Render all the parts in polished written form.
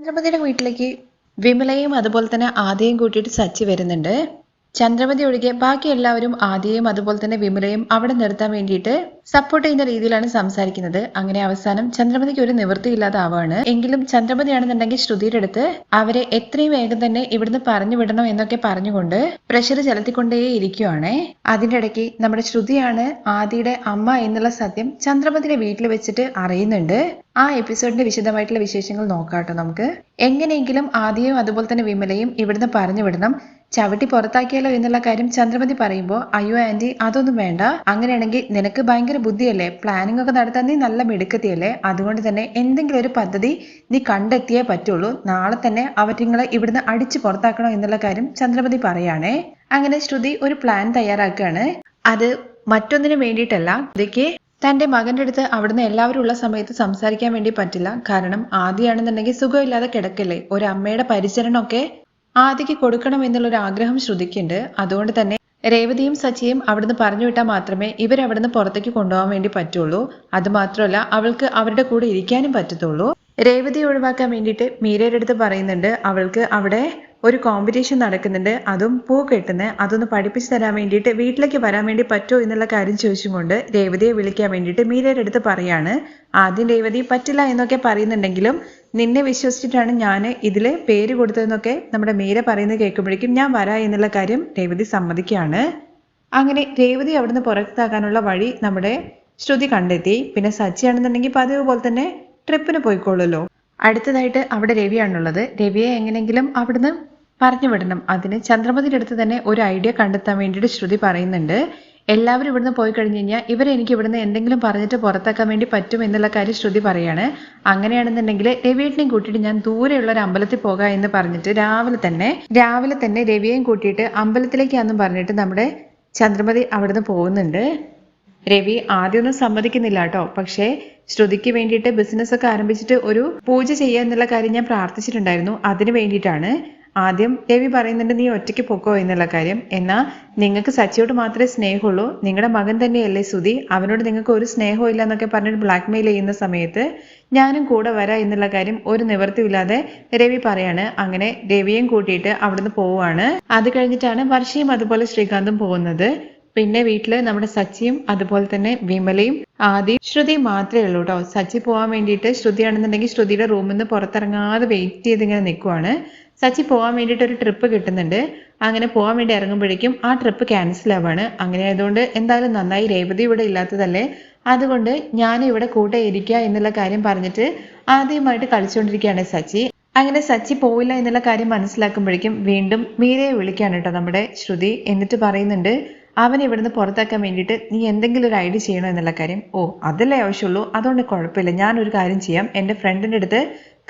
ചന്ദ്രമതിയുടെ വീട്ടിലേക്ക് വിമലയും അതുപോലെ തന്നെ ആദ്യയും കൂട്ടിയിട്ട് സച്ചി വരുന്നുണ്ട്. ചന്ദ്രമതി ഒഴികെ ബാക്കി എല്ലാവരും ആദ്യയും അതുപോലെ തന്നെ വിമലയും അവിടെ നിർത്താൻ വേണ്ടിയിട്ട് സപ്പോർട്ട് ചെയ്യുന്ന രീതിയിലാണ് സംസാരിക്കുന്നത്. അങ്ങനെ അവസാനം ചന്ദ്രമതിക്ക് ഒരു നിവൃത്തിയില്ലാതാവാണ്. എങ്കിലും ചന്ദ്രമതിയാണെന്നുണ്ടെങ്കിൽ ശ്രുതിയുടെ അടുത്ത് അവരെ എത്രയും വേഗം തന്നെ ഇവിടുന്ന് പറഞ്ഞു വിടണം എന്നൊക്കെ പറഞ്ഞുകൊണ്ട് പ്രഷർ ചെലുത്തിക്കൊണ്ടേ ഇരിക്കുവാണേ. അതിന്റെ ഇടയ്ക്ക് നമ്മുടെ ശ്രുതിയാണ് ആദിയുടെ അമ്മ എന്നുള്ള സത്യം ചന്ദ്രമതിയുടെ വീട്ടിൽ വെച്ചിട്ട് അറിയുന്നുണ്ട്. ആ എപ്പിസോഡിന്റെ വിശദമായിട്ടുള്ള വിശേഷങ്ങൾ നോക്കാട്ടോ നമുക്ക്. എങ്ങനെയെങ്കിലും ആദിയും അതുപോലെ തന്നെ വിമലയും ഇവിടുന്ന് പറഞ്ഞു വിടണം, ചവിട്ടി പുറത്താക്കിയാലോ എന്നുള്ള കാര്യം ചന്ദ്രമതി പറയുമ്പോൾ, അയ്യോ ആന്റി അതൊന്നും വേണ്ട, അങ്ങനെയാണെങ്കിൽ നിനക്ക് ഭയങ്കര ബുദ്ധിയല്ലേ, പ്ലാനിങ് ഒക്കെ നടത്താൻ നീ നല്ല മിടുക്കത്തിയല്ലേ, അതുകൊണ്ട് തന്നെ എന്തെങ്കിലും ഒരു പദ്ധതി നീ കണ്ടെത്തിയേ പറ്റുള്ളൂ, നാളെ തന്നെ അവറ്റിങ്ങളെ ഇവിടുന്ന് അടിച്ചു പുറത്താക്കണോ എന്നുള്ള കാര്യം ചന്ദ്രമതി പറയാണേ. അങ്ങനെ ശ്രുതി ഒരു പ്ലാൻ തയ്യാറാക്കുകയാണ്. അത് മറ്റൊന്നിനു വേണ്ടിയിട്ടല്ല, ശ്രുതിക്ക് തന്റെ മകന്റെ അടുത്ത് അവിടുന്ന് എല്ലാവരും ഉള്ള സമയത്ത് സംസാരിക്കാൻ വേണ്ടി പറ്റില്ല. കാരണം ആദ്യമാണെന്നുണ്ടെങ്കിൽ സുഖമില്ലാതെ കിടക്കല്ലേ, ഒരു അമ്മയുടെ പരിചരണമൊക്കെ ആദിക്ക് കൊടുക്കണം എന്നുള്ളൊരു ആഗ്രഹം ശ്രുതിക്കുണ്ട്. അതുകൊണ്ട് തന്നെ രേവതിയും സച്ചിയും അവിടുന്ന് പറഞ്ഞു വിട്ടാൽ മാത്രമേ ഇവരവിടുന്ന് പുറത്തേക്ക് കൊണ്ടുപോകാൻ വേണ്ടി പറ്റുള്ളൂ. അതുമാത്രമല്ല അവൾക്ക് അവരുടെ കൂടെ ഇരിക്കാനും പറ്റത്തുള്ളൂ. രേവതിയെ ഒഴിവാക്കാൻ വേണ്ടിയിട്ട് മീരയുടെ അടുത്ത് പറയുന്നുണ്ട് അവൾക്ക് അവിടെ ഒരു കോമ്പറ്റീഷൻ നടക്കുന്നുണ്ട്, അതും പൂ കെട്ടുന്നത്, അതൊന്ന് പഠിപ്പിച്ചു തരാൻ വേണ്ടിയിട്ട് വീട്ടിലേക്ക് വരാൻ വേണ്ടി പറ്റുമോ എന്നുള്ള കാര്യം ചോദിച്ചുകൊണ്ട് രേവതിയെ വിളിക്കാൻ വേണ്ടിയിട്ട് മീരയുടെ അടുത്ത് പറയാണ്. ആദ്യം രേവതി പറ്റില്ല എന്നൊക്കെ പറയുന്നുണ്ടെങ്കിലും നിന്നെ വിശ്വസിച്ചിട്ടാണ് ഞാൻ ഇതിൽ പേര് കൊടുത്തതെന്നൊക്കെ നമ്മുടെ മീര പറയുന്നത് കേൾക്കുമ്പോഴേക്കും ഞാൻ വരാ എന്നുള്ള കാര്യം രേവതി സമ്മതിക്കുകയാണ്. അങ്ങനെ രേവതി അവിടുന്ന് പുറത്താക്കാനുള്ള വഴി നമ്മുടെ ശ്രുതി കണ്ടെത്തി. പിന്നെ സച്ചിയാണെന്നുണ്ടെങ്കിൽ പതിവ് പോലെ തന്നെ ട്രിപ്പിന് പോയിക്കോളൂല്ലോ. അടുത്തതായിട്ട് അവിടെ രവിയാണുള്ളത്. രവിയെ എങ്ങനെയെങ്കിലും അവിടുന്ന് പറഞ്ഞു വിടണം. അതിന് ചന്ദ്രമതിയുടെ അടുത്ത് തന്നെ ഒരു ഐഡിയ കണ്ടെത്താൻ വേണ്ടിയിട്ട് ശ്രുതി പറയുന്നുണ്ട്. എല്ലാവരും ഇവിടുന്ന് പോയി കഴിഞ്ഞ് കഴിഞ്ഞാൽ ഇവരെ എനിക്ക് ഇവിടുന്ന് എന്തെങ്കിലും പറഞ്ഞിട്ട് പുറത്താക്കാൻ വേണ്ടി പറ്റും എന്നുള്ള കാര്യം ശ്രുതി പറയാണ്. അങ്ങനെയാണെന്നുണ്ടെങ്കിൽ രവിയേട്ടനെയും കൂട്ടിയിട്ട് ഞാൻ ദൂരെയുള്ള ഒരു അമ്പലത്തിൽ പോകാം എന്ന് പറഞ്ഞിട്ട് രാവിലെ തന്നെ രവിയെയും കൂട്ടിയിട്ട് അമ്പലത്തിലേക്കാണെന്നും പറഞ്ഞിട്ട് നമ്മുടെ ചന്ദ്രമതി അവിടുന്ന് പോകുന്നുണ്ട്. രവി ആദ്യമൊന്നും സമ്മതിക്കുന്നില്ല കേട്ടോ. പക്ഷേ ശ്രുതിക്ക് വേണ്ടിയിട്ട് ബിസിനസ് ഒക്കെ ആരംഭിച്ചിട്ട് ഒരു പൂജ ചെയ്യുക എന്നുള്ള കാര്യം ഞാൻ പ്രാർത്ഥിച്ചിട്ടുണ്ടായിരുന്നു. അതിന് വേണ്ടിയിട്ടാണ് ആദ്യം രവി പറയുന്നുണ്ട് നീ ഒറ്റയ്ക്ക് പൊക്കോ എന്നുള്ള കാര്യം. എന്നാൽ നിങ്ങൾക്ക് സച്ചിയോട് മാത്രമേ സ്നേഹമുള്ളൂ, നിങ്ങളുടെ മകൻ തന്നെയല്ലേ സുധി, അവനോട് നിങ്ങൾക്ക് ഒരു സ്നേഹവും ഇല്ല എന്നൊക്കെ പറഞ്ഞിട്ട് ബ്ലാക്ക് മെയിൽ ചെയ്യുന്ന സമയത്ത് ഞാനും കൂടെ വരാം എന്നുള്ള കാര്യം ഒരു നിവൃത്തിയില്ലാതെ രവി പറയാണ്. അങ്ങനെ രവിയും കൂട്ടിയിട്ട് അവിടുന്ന് പോവുകയാണ്. അത് കഴിഞ്ഞിട്ടാണ് വർഷയും അതുപോലെ ശ്രീകാന്തും പോകുന്നത്. പിന്നെ വീട്ടില് നമ്മുടെ സച്ചിയും അതുപോലെ തന്നെ വിമലയും ആദ്യം ശ്രുതി മാത്രമേ ഉള്ളൂ കേട്ടോ. സച്ചി പോകാൻ വേണ്ടിയിട്ട് ശ്രുതിയാണെന്നുണ്ടെങ്കിൽ ശ്രുതിയുടെ റൂമിൽ നിന്ന് പുറത്തിറങ്ങാതെ വെയിറ്റ് ചെയ്ത് ഇങ്ങനെ നിൽക്കുവാണ്. സച്ചി പോകാൻ വേണ്ടിയിട്ട് ഒരു ട്രിപ്പ് കിട്ടുന്നുണ്ട്. അങ്ങനെ പോകാൻ വേണ്ടി ഇറങ്ങുമ്പോഴേക്കും ആ ട്രിപ്പ് ക്യാൻസൽ ആവാണ്. അങ്ങനെ ആയതുകൊണ്ട് എന്തായാലും നന്നായി, രേവതി ഇവിടെ ഇല്ലാത്തതല്ലേ, അതുകൊണ്ട് ഞാൻ ഇവിടെ കൂടെ ഇരിക്കുക എന്നുള്ള കാര്യം പറഞ്ഞിട്ട് ആദ്യമായിട്ട് കളിച്ചുകൊണ്ടിരിക്കുകയാണ് സച്ചി. അങ്ങനെ സച്ചി പോവില്ല എന്നുള്ള കാര്യം മനസ്സിലാക്കുമ്പോഴേക്കും വീണ്ടും മീരയെ വിളിക്കാണ് കേട്ടോ നമ്മുടെ ശ്രുതി. എന്നിട്ട് പറയുന്നുണ്ട് അവൻ ഇവിടുന്ന് പുറത്താക്കാൻ വേണ്ടിയിട്ട് നീ എന്തെങ്കിലും ഒരു ഐഡിയ ചെയ്യണോ എന്നുള്ള കാര്യം. ഓ അതല്ലേ ആവശ്യമുള്ളൂ, അതുകൊണ്ട് കുഴപ്പമില്ല, ഞാനൊരു കാര്യം ചെയ്യാം, എൻ്റെ ഫ്രണ്ടിൻ്റെ അടുത്ത്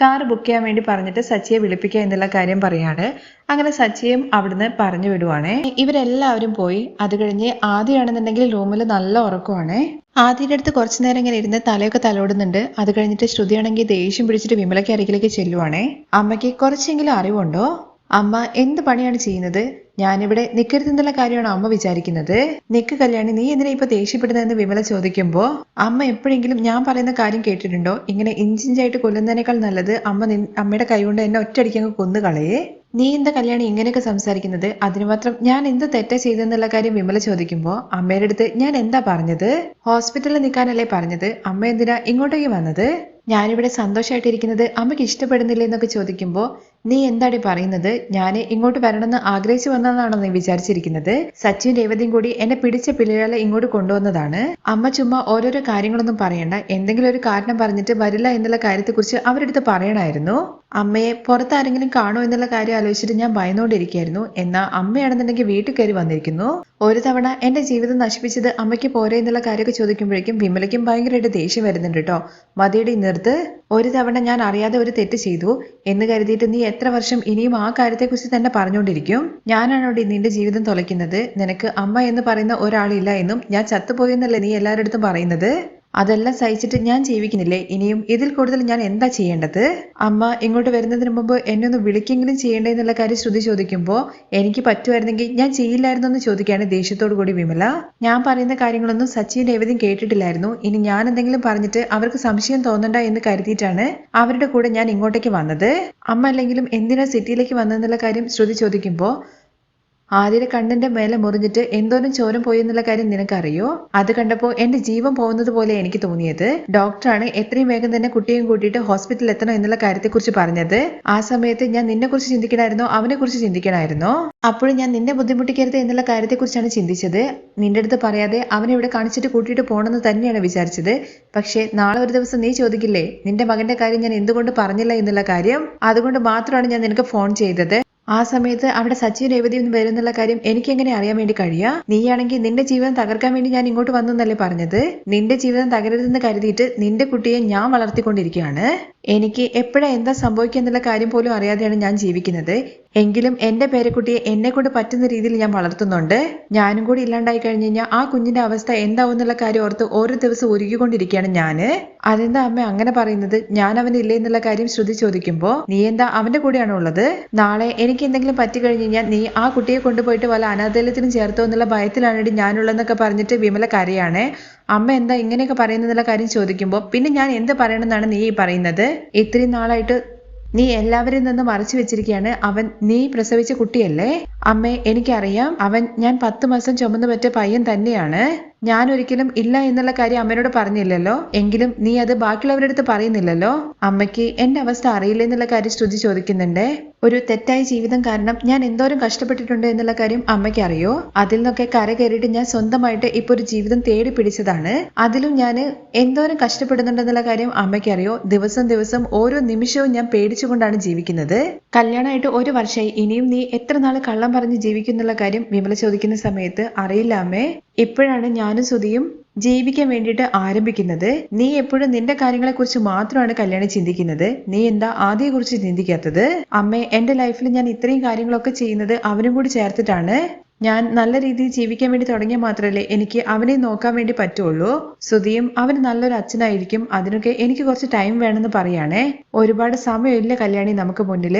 കാർ ബുക്ക് ചെയ്യാൻ വേണ്ടി പറഞ്ഞിട്ട് സച്ചിയെ വിളിപ്പിക്കുക എന്നുള്ള കാര്യം പറയാണ്. അങ്ങനെ സച്ചിയും അവിടുന്ന് പറഞ്ഞു വിടുവാണേ. ഇവരെല്ലാവരും പോയി. അത് കഴിഞ്ഞ് ആദ്യമാണെന്നുണ്ടെങ്കിൽ റൂമിൽ നല്ല ഉറക്കമാണ്. ആദ്യയുടെ അടുത്ത് കുറച്ചു നേരം ഇങ്ങനെ ഇരുന്ന് തലയൊക്കെ തലോടുന്നുണ്ട്. അത് കഴിഞ്ഞിട്ട് ശ്രുതിയാണെങ്കിൽ ദേഷ്യം പിടിച്ചിട്ട് വിമലയ്ക്ക് അരികിലേക്ക് ചെല്ലുവാണേ. അമ്മയ്ക്ക് കുറച്ചെങ്കിലും അറിവുണ്ടോ, അമ്മ എന്ത് പണിയാണ് ചെയ്യുന്നത്, ഞാനിവിടെ നിൽക്കരുതെന്നുള്ള കാര്യമാണ് അമ്മ വിചാരിക്കുന്നത്. നിക്ക് കല്യാണി, നീ എന്തിനാ ഇപ്പൊ ദേഷ്യപ്പെടുന്നതെന്ന് വിമല ചോദിക്കുമ്പോ അമ്മ എപ്പോഴെങ്കിലും ഞാൻ പറയുന്ന കാര്യം കേട്ടിട്ടുണ്ടോ, ഇങ്ങനെ ഇഞ്ചിഞ്ചായിട്ട് കൊല്ലുന്നതിനേക്കാൾ നല്ലത് അമ്മയുടെ കൈകൊണ്ട് എന്നെ ഒറ്റയടിക്കങ്ങ് കൊന്നുകളയേ, നീ എന്താ കല്യാണി ഇങ്ങനെയൊക്കെ സംസാരിക്കുന്നത്, അതിന് മാത്രം ഞാൻ എന്ത് തെറ്റാ ചെയ്തെന്നുള്ള കാര്യം വിമല ചോദിക്കുമ്പോ അമ്മയുടെ അടുത്ത് ഞാൻ എന്താ പറഞ്ഞത്, ഹോസ്പിറ്റലിൽ നിൽക്കാനല്ലേ പറഞ്ഞത്, അമ്മ എന്തിനാ ഇങ്ങോട്ടേക്ക് വന്നത്, ഞാനിവിടെ സന്തോഷമായിട്ടിരിക്കുന്നത് അമ്മയ്ക്ക് ഇഷ്ടപ്പെടുന്നില്ല എന്നൊക്കെ ചോദിക്കുമ്പോൾ നീ എന്താടി പറയുന്നത്, ഞാൻ ഇങ്ങോട്ട് വരണമെന്ന് ആഗ്രഹിച്ചു വന്നതാണോ നീ വിചാരിച്ചിരിക്കുന്നത്, സച്ചിൻ രേവതിയും കൂടി എന്നെ പിടിച്ച പിള്ളേരെ ഇങ്ങോട്ട് കൊണ്ടുവന്നതാണ്, അമ്മ ചുമ്മാ ഓരോരോ കാര്യങ്ങളൊന്നും പറയണ്ട, എന്തെങ്കിലും ഒരു കാരണം പറഞ്ഞിട്ട് വരില്ല എന്നുള്ള കാര്യത്തെക്കുറിച്ച് അവരെടുത്ത് പറയണമായിരുന്നു, അമ്മയെ പുറത്താരെങ്കിലും കാണോ എന്നുള്ള കാര്യം ആലോചിച്ചിട്ട് ഞാൻ ഭയന്നുകൊണ്ടിരിക്കുകയായിരുന്നു, എന്നാൽ അമ്മയാണെന്നുണ്ടെങ്കിൽ വീട്ടിൽ കയറി വന്നിരിക്കുന്നു, ഒരു തവണ എന്റെ ജീവിതം നശിപ്പിച്ചത് അമ്മയ്ക്ക് പോരെ എന്നുള്ള കാര്യമൊക്കെ ചോദിക്കുമ്പോഴേക്കും വിമലയ്ക്കും ഭയങ്കരമായിട്ട് ദേഷ്യം വരുന്നുണ്ട് കേട്ടോ. മതിയുടെ നിർത്ത്, ഒരു തവണ ഞാൻ അറിയാതെ ഒരു തെറ്റ് ചെയ്തു എന്ന് കരുതിയിട്ട് നീ എത്ര വർഷം ഇനിയും ആ കാര്യത്തെക്കുറിച്ച് തന്നെ പറഞ്ഞുകൊണ്ടിരിക്കും, ഞാനാണോടി നിന്റെ ജീവിതം തുലയ്ക്കുന്നത്, നിനക്ക് അമ്മ എന്ന് പറയുന്ന ഒരാളില്ല എന്നും ഞാൻ ചത്തുപോയെന്നല്ലേ നീ എല്ലാവരുടെ അടുത്തും പറയുന്നത്, അതെല്ലാം സഹിച്ചിട്ട് ഞാൻ ജീവിക്കുന്നില്ലേ, ഇനിയും ഇതിൽ കൂടുതൽ ഞാൻ എന്താ ചെയ്യേണ്ടത്? അമ്മ ഇങ്ങോട്ട് വരുന്നതിന് മുമ്പ് എന്നെ ഒന്ന് വിളിക്കെങ്കിലും ചെയ്യേണ്ടേ എന്നുള്ള കാര്യം ശ്രുതി ചോദിക്കുമ്പോൾ എനിക്ക് പറ്റുമായിരുന്നെങ്കിൽ ഞാൻ ചെയ്യില്ലായിരുന്നു എന്ന് ചോദിക്കുകയാണ് ദേഷ്യത്തോടു കൂടി വിമല. ഞാൻ പറയുന്ന കാര്യങ്ങളൊന്നും സച്ചിൻ രേവതിയും കേട്ടിട്ടില്ലായിരുന്നു. ഇനി ഞാൻ എന്തെങ്കിലും പറഞ്ഞിട്ട് അവർക്ക് സംശയം തോന്നണ്ട എന്ന് കരുതിയിട്ടാണ് അവരുടെ കൂടെ ഞാൻ ഇങ്ങോട്ടേക്ക് വന്നത്. അമ്മ അല്ലെങ്കിലും എന്തിനാ സിറ്റിയിലേക്ക് വന്നതെന്നുള്ള കാര്യം ശ്രുതി ചോദിക്കുമ്പോൾ ആദ്യയുടെ കണ്ണിന്റെ മേലെ മുറിഞ്ഞിട്ട് എന്തോരം ചോരം പോയി എന്നുള്ള കാര്യം നിനക്കറിയോ? അത് കണ്ടപ്പോൾ എന്റെ ജീവൻ പോകുന്നത് പോലെ എനിക്ക് തോന്നിയത്. ഡോക്ടറാണ് എത്രയും വേഗം തന്നെ കുട്ടിയെയും കൂട്ടിയിട്ട് ഹോസ്പിറ്റലിൽ എത്തണം എന്നുള്ള കാര്യത്തെക്കുറിച്ച് പറഞ്ഞത്. ആ സമയത്ത് ഞാൻ നിന്നെ കുറിച്ച് ചിന്തിക്കണമായിരുന്നോ അവനെ കുറിച്ച് ചിന്തിക്കണമായിരുന്നോ? അപ്പോഴും ഞാൻ നിന്നെ ബുദ്ധിമുട്ടിക്കരുത് എന്നുള്ള കാര്യത്തെക്കുറിച്ചാണ് ചിന്തിച്ചത്. നിന്റെ അടുത്ത് പറയാതെ അവനെ ഇവിടെ കാണിച്ചിട്ട് കൂട്ടിയിട്ട് പോകണമെന്ന് തന്നെയാണ് വിചാരിച്ചത്. പക്ഷേ നാളെ ഒരു ദിവസം നീ ചോദിക്കില്ലേ നിന്റെ മകന്റെ കാര്യം ഞാൻ എന്തുകൊണ്ട് പറഞ്ഞില്ല എന്നുള്ള കാര്യം? അതുകൊണ്ട് മാത്രമാണ് ഞാൻ നിനക്ക് ഫോൺ ചെയ്തത്. ആ സമയത്ത് അവിടെ സച്ചിൻ രേവതി ഒന്നും വരുന്നുള്ള കാര്യം എനിക്ക് എങ്ങനെ അറിയാൻ വേണ്ടി കഴിയാ? നീയാണെങ്കിൽ നിന്റെ ജീവിതം തകർക്കാൻ വേണ്ടി ഞാൻ ഇങ്ങോട്ട് വന്നു എന്നല്ലേ പറഞ്ഞത്? നിന്റെ ജീവിതം തകരരുതെന്ന് കരുതിയിട്ട് നിന്റെ കുട്ടിയെ ഞാൻ വളർത്തിക്കൊണ്ടിരിക്കുകയാണ്. എനിക്ക് എപ്പോഴാ എന്താ സംഭവിക്കുക എന്നുള്ള കാര്യം പോലും അറിയാതെയാണ് ഞാൻ ജീവിക്കുന്നത്. എങ്കിലും എന്റെ പേരക്കുട്ടിയെ എന്നെ കൊണ്ട് പറ്റുന്ന രീതിയിൽ ഞാൻ വളർത്തുന്നുണ്ട്. ഞാനും കൂടി ഇല്ലാണ്ടായി കഴിഞ്ഞു കഴിഞ്ഞാൽ ആ കുഞ്ഞിന്റെ അവസ്ഥ എന്താവും എന്നുള്ള കാര്യം ഓർത്ത് ഓരോ ദിവസം ഒരുക്കിക്കൊണ്ടിരിക്കുകയാണ് ഞാന്. അതെന്താ അമ്മ അങ്ങനെ പറയുന്നത്? ഞാൻ അവനില്ലേ എന്നുള്ള കാര്യം ശ്രുതി ചോദിക്കുമ്പോ നീ എന്താ അവന്റെ കൂടെയാണോ ഉള്ളത്? നാളെ എനിക്ക് എന്തെങ്കിലും പറ്റി കഴിഞ്ഞു കഴിഞ്ഞാൽ നീ ആ കുട്ടിയെ കൊണ്ടുപോയിട്ട് വല്ല അനാഥാലയത്തിനും ചേർത്തോ എന്നുള്ള ഭയത്തിലാണെങ്കിൽ ഞാനുള്ളതെന്നൊക്കെ പറഞ്ഞിട്ട് വിമല കരയാണ്. അമ്മ എന്താ ഇങ്ങനെയൊക്കെ പറയുന്നുള്ള കാര്യം ചോദിക്കുമ്പോൾ പിന്നെ ഞാൻ എന്ത് പറയണമെന്നാണ് നീ പറയുന്നത്? ഇത്രയും നാളായിട്ട് നീ എല്ലാവരിൽ നിന്ന് മറച്ചു വെച്ചിരിക്കുകയാണ്. അവൻ നീ പ്രസവിച്ച കുട്ടിയല്ലേ? അമ്മേ എനിക്കറിയാം, അവൻ ഞാൻ 10 മാസം ചുമന്നു പറ്റ പയ്യൻ തന്നെയാണ്. ഞാൻ ഒരിക്കലും ഇല്ല എന്നുള്ള കാര്യം അമ്മയോട് പറഞ്ഞില്ലല്ലോ. എങ്കിലും നീ അത് ബാക്കിയുള്ളവരുടെ അടുത്ത് പറയുന്നില്ലല്ലോ. അമ്മയ്ക്ക് എന്റെ അവസ്ഥ അറിയില്ല എന്നുള്ള കാര്യം ശ്രുതി ചോദിക്കുന്നുണ്ട്. ഒരു തെറ്റായ ജീവിതം കാരണം ഞാൻ എന്തോരം കഷ്ടപ്പെട്ടിട്ടുണ്ട് എന്നുള്ള കാര്യം അമ്മയ്ക്ക് അറിയോ? അതിൽ നിന്നൊക്കെ കര കയറിയിട്ട് ഞാൻ സ്വന്തമായിട്ട് ഇപ്പൊ ഒരു ജീവിതം തേടി പിടിച്ചതാണ്. അതിലും ഞാൻ എന്തോരം കഷ്ടപ്പെടുന്നുണ്ടെന്നുള്ള കാര്യം അമ്മയ്ക്ക് അറിയോ? ദിവസം ദിവസം ഓരോ നിമിഷവും ഞാൻ പേടിച്ചുകൊണ്ടാണ് ജീവിക്കുന്നത്. കല്യാണമായിട്ട് 1 വർഷമായി. ഇനിയും നീ എത്ര നാൾ കള്ളം പറഞ്ഞ് ജീവിക്കുന്നുള്ള കാര്യം വിമല ചോദിക്കുന്ന സമയത്ത് അറിയില്ല അമ്മേ. ഇപ്പോഴാണ് ഞാനും ശ്രുതിയും ജീവിക്കാൻ വേണ്ടിയിട്ട് ആരംഭിക്കുന്നത്. നീ എപ്പോഴും നിന്റെ കാര്യങ്ങളെ കുറിച്ച് മാത്രമാണ് കല്യാണം ചിന്തിക്കുന്നത്. നീ എന്താ ആദ്യയെ കുറിച്ച് ചിന്തിക്കാത്തത്? അമ്മേ എന്റെ ലൈഫിൽ ഞാൻ ഇത്രയും കാര്യങ്ങളൊക്കെ ചെയ്യുന്നത് അവനും കൂടി ചേർത്തിട്ടാണ്. ഞാൻ നല്ല രീതിയിൽ ജീവിക്കാൻ വേണ്ടി തുടങ്ങിയാൽ മാത്രമല്ലേ എനിക്ക് അവനെ നോക്കാൻ വേണ്ടി പറ്റുള്ളൂ. ശ്രുതിയും അവന് നല്ലൊരു അച്ഛനായിരിക്കും. അതിനൊക്കെ എനിക്ക് കുറച്ച് ടൈം വേണമെന്ന് പറയാണേ. ഒരുപാട് സമയമില്ല കല്യാണി നമുക്ക് മുന്നിൽ.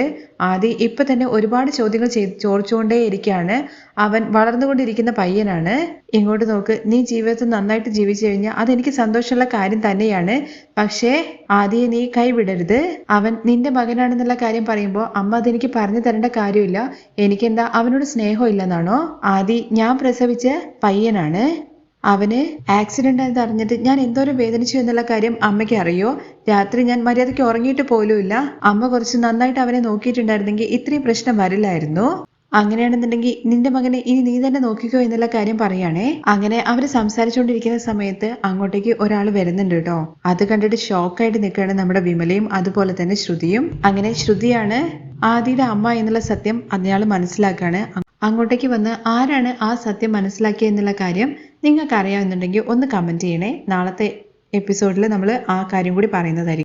ആദ്യം ഇപ്പൊ തന്നെ ഒരുപാട് ചോദ്യങ്ങൾ ചോദിച്ചുകൊണ്ടേ ഇരിക്കുകയാണ്. അവൻ വളർന്നുകൊണ്ടിരിക്കുന്ന പയ്യനാണ്. ഇങ്ങോട്ട് നോക്ക്, നീ ജീവിതത്തിൽ നന്നായിട്ട് ജീവിച്ചു കഴിഞ്ഞാൽ അതെനിക്ക് സന്തോഷമുള്ള കാര്യം തന്നെയാണ്. പക്ഷേ ആദ്യം നീ കൈവിടരുത്. അവൻ നിന്റെ മകനാണെന്നുള്ള കാര്യം പറയുമ്പോൾ അമ്മ അതെനിക്ക് പറഞ്ഞു തരേണ്ട കാര്യമില്ല. എനിക്കെന്താ അവനോട് സ്നേഹം ഇല്ലെന്നാണോ? ആദി ഞാൻ പ്രസവിച്ച പയ്യനാണ്. അവന് ആക്സിഡന്റ് ആയത് അറിഞ്ഞിട്ട് ഞാൻ എന്തോരം വേദനിച്ചു എന്നുള്ള കാര്യം അമ്മയ്ക്ക് അറിയോ? രാത്രി ഞാൻ മര്യാദയ്ക്ക് ഉറങ്ങിയിട്ട് പോലുമില്ല. അമ്മ കുറച്ച് നന്നായിട്ട് അവനെ നോക്കിയിട്ടുണ്ടായിരുന്നെങ്കിൽ ഇത്രയും പ്രശ്നം വരില്ലായിരുന്നു. അങ്ങനെയാണെന്നുണ്ടെങ്കിൽ നിന്റെ മകനെ ഇനി നീ തന്നെ നോക്കിക്കോ എന്നുള്ള കാര്യം പറയാണേ. അങ്ങനെ അവര് സംസാരിച്ചുകൊണ്ടിരിക്കുന്ന സമയത്ത് അങ്ങോട്ടേക്ക് ഒരാൾ വരുന്നുണ്ട് കേട്ടോ. അത് കണ്ടിട്ട് ഷോക്കായിട്ട് നിൽക്കുകയാണ് നമ്മുടെ വിമലയും അതുപോലെ തന്നെ ശ്രുതിയും. അങ്ങനെ ശ്രുതിയാണ് ആദിയുടെ അമ്മ എന്നുള്ള സത്യം അയാൾ മനസ്സിലാക്കാണ്. അങ്ങോട്ടേക്ക് വന്ന് ആരാണ് ആ സത്യം മനസ്സിലാക്കിയ എന്നുള്ള കാര്യം നിങ്ങൾക്ക് അറിയാമെന്നുണ്ടെങ്കിൽ ഒന്ന് കമന്റ് ചെയ്യണേ. നാളത്തെ എപ്പിസോഡിൽ നമ്മൾ ആ കാര്യം കൂടി പറയുന്നതായിരിക്കും.